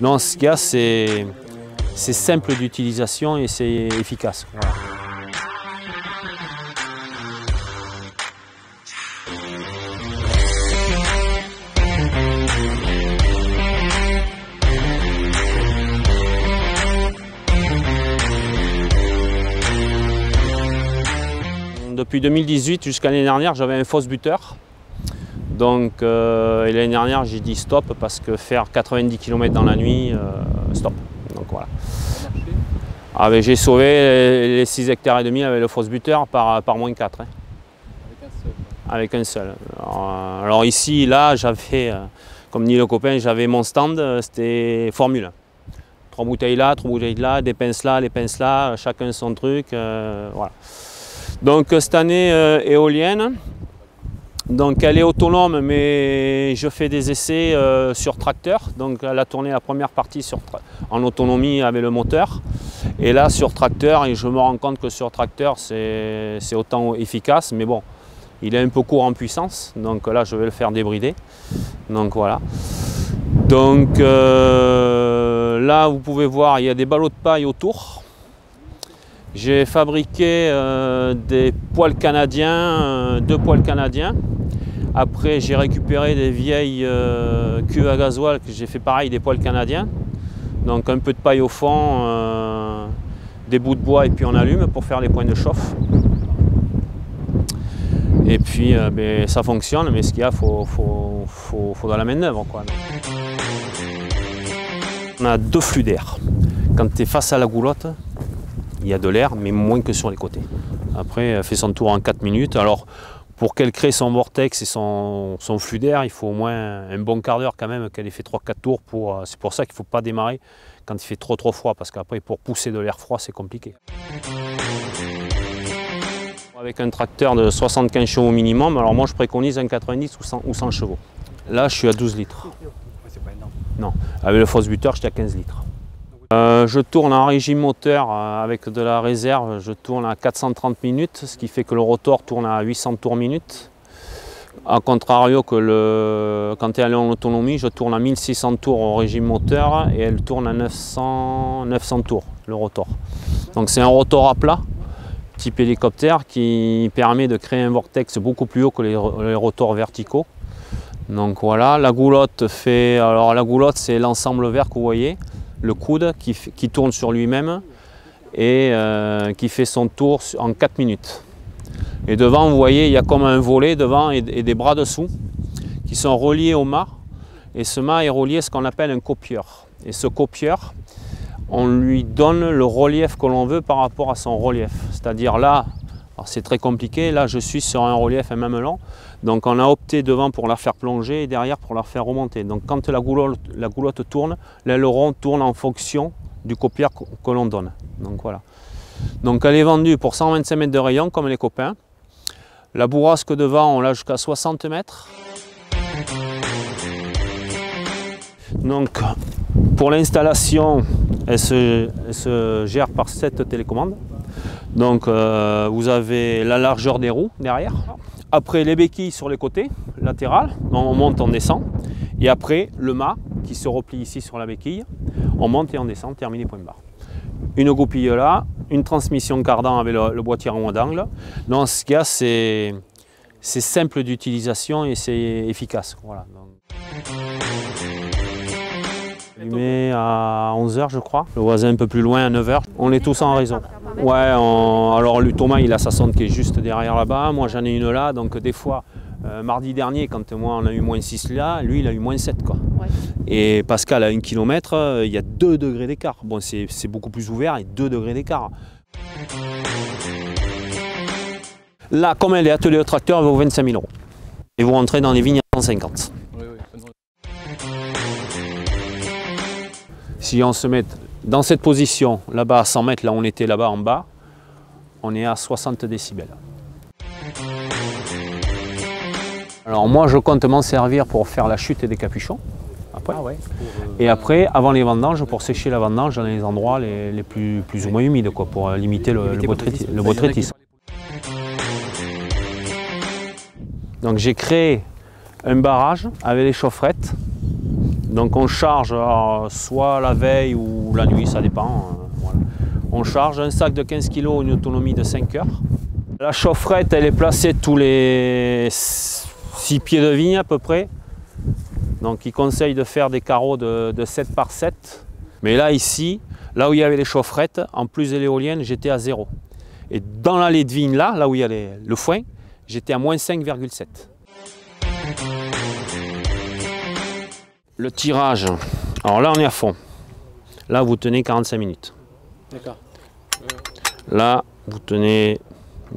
Non, ce qu'il y a, c'est simple d'utilisation et c'est efficace. Voilà. Depuis 2018 jusqu'à l'année dernière, j'avais un fausse buteur. Donc l'année dernière, j'ai dit stop parce que faire 90 km dans la nuit, stop. Donc voilà. Ah, ben, j'ai sauvé les 6 hectares et demi avec le fausse buteur par moins 4. Hein. Avec un seul. Alors ici, là, j'avais, comme dit le copain, j'avais mon stand, c'était formule. 3 bouteilles là, 3 bouteilles là, des pinces là, les pinces là, chacun son truc. Voilà. Donc cette année éolienne, donc elle est autonome mais je fais des essais sur tracteur. Donc elle a tourné la première partie en autonomie avec le moteur. Et là sur tracteur, et je me rends compte que sur tracteur c'est autant efficace, mais bon, il est un peu court en puissance. Donc là je vais le faire débrider. Donc voilà. Donc là vous pouvez voir, il y a des ballots de paille autour. J'ai fabriqué des poêles canadiens, 2 poêles canadiens. Après, j'ai récupéré des vieilles cuves à gasoil que j'ai fait pareil, des poêles canadiens. Donc un peu de paille au fond, des bouts de bois et puis on allume pour faire les points de chauffe. Et puis ben, ça fonctionne, mais ce qu'il y a, faut de la main-d'œuvre. On a 2 flux d'air. Quand tu es face à la goulotte, il y a de l'air, mais moins que sur les côtés. Après, elle fait son tour en 4 minutes. Alors, pour qu'elle crée son vortex et son flux d'air, il faut au moins un bon quart d'heure quand même qu'elle ait fait 3-4 tours. C'est pour ça qu'il ne faut pas démarrer quand il fait trop froid, parce qu'après, pour pousser de l'air froid, c'est compliqué. Avec un tracteur de 75 chevaux minimum, alors moi je préconise un 90 ou 100 chevaux. Là, je suis à 12 litres. C'est pas énorme. Non, avec le fausse buteur, j'étais à 15 litres. Je tourne en régime moteur avec de la réserve, je tourne à 430 minutes, ce qui fait que le rotor tourne à 800 tours minute. A contrario que quand elle est en autonomie, je tourne à 1600 tours au régime moteur et elle tourne à 900 tours, le rotor. Donc c'est un rotor à plat, type hélicoptère, qui permet de créer un vortex beaucoup plus haut que les rotors verticaux. Donc voilà, la goulotte c'est l'ensemble vert que vous voyez. Le coude qui tourne sur lui-même et qui fait son tour en 4 minutes. Et devant, vous voyez, il y a comme un volet devant et des bras dessous qui sont reliés au mât. Et ce mât est relié à ce qu'on appelle un copieur. Et ce copieur, on lui donne le relief que l'on veut par rapport à son relief. C'est-à-dire là, c'est très compliqué, là je suis sur un relief un mamelon. Donc on a opté devant pour la faire plonger et derrière pour la faire remonter. Donc quand la goulotte tourne, l'aileron tourne en fonction du copieur que l'on donne. Donc voilà. Donc elle est vendue pour 125 mètres de rayon comme les copains. La bourrasque devant, on l'a jusqu'à 60 mètres. Donc pour l'installation, elle se gère par 7 télécommandes. Donc vous avez la largeur des roues derrière. Après les béquilles sur les côtés, latérales, donc on monte, on descend. Et après le mât qui se replie ici sur la béquille, on monte et on descend, terminé, point barre. Une goupille là, une transmission cardan avec le boîtier en haut d'angle. Donc ce qu'il y a, c'est simple d'utilisation et c'est efficace. Voilà. Allumé à 11 h je crois, le voisin un peu plus loin à 9 h. On est tous en réseau. Ouais, alors lui Thomas il a sa sonde qui est juste derrière là-bas, moi j'en ai une là, donc des fois, mardi dernier quand moi on a eu moins 6 là, lui il a eu moins 7 quoi. Ouais. Et Pascal à 1 km, il y a 2 degrés d'écart. Bon c'est beaucoup plus ouvert et 2 degrés d'écart. Là comme elle est atelier au tracteur, elle vaut 25 000 €. Et vous rentrez dans les vignes à 150. Si on se met dans cette position, là-bas à 100 mètres, là on était là-bas en bas, on est à 60 décibels. Alors moi je compte m'en servir pour faire la chute des capuchons. Après. Ah ouais, et après, avant les vendanges, pour sécher la vendange dans les endroits les plus ou moins humides, quoi, pour limiter le botrytis. Donc j'ai créé un barrage avec les chaufferettes Donc on charge soit la veille ou la nuit, ça dépend. Voilà. On charge un sac de 15 kg, une autonomie de 5 heures. La chaufferette, elle est placée tous les 6 pieds de vigne à peu près. Donc il conseille de faire des carreaux de 7 par 7. Mais là ici, là où il y avait les chaufferettes, en plus de l'éolienne, j'étais à 0. Et dans l'allée de vigne là où il y a le foin, j'étais à moins 5,7. Le tirage, alors là on est à fond. Là vous tenez 45 minutes. D'accord. Là vous tenez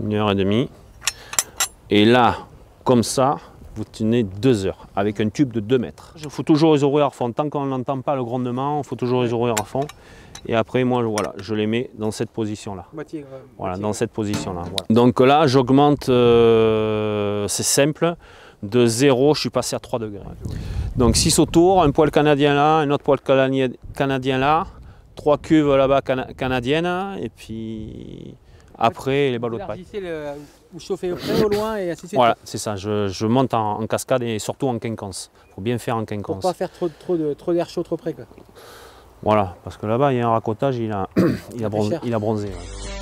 1h30. Et là, comme ça, vous tenez 2 heures avec un tube de 2 mètres. Il faut toujours les ouvrir à fond. Tant qu'on n'entend pas le grondement, il faut toujours les ouvrir à fond. Et après, moi, voilà, je les mets dans cette position-là. Voilà, dans cette position-là. Voilà. Donc là, j'augmente, c'est simple. De 0, je suis passé à 3 degrés. Donc 6 autour, un poêle canadien là, un autre poêle canadien là, 3 cuves là-bas canadiennes, et puis après les ballots de paille. Vous chauffez au près, au loin et ainsi de suite. Voilà, c'est ça, je monte en cascade et surtout en quinconce. Il faut bien faire en quinconce. Pour pas faire trop d'air chaud trop près, quoi. Voilà, parce que là-bas il y a un racottage, il a bronzé. Ouais.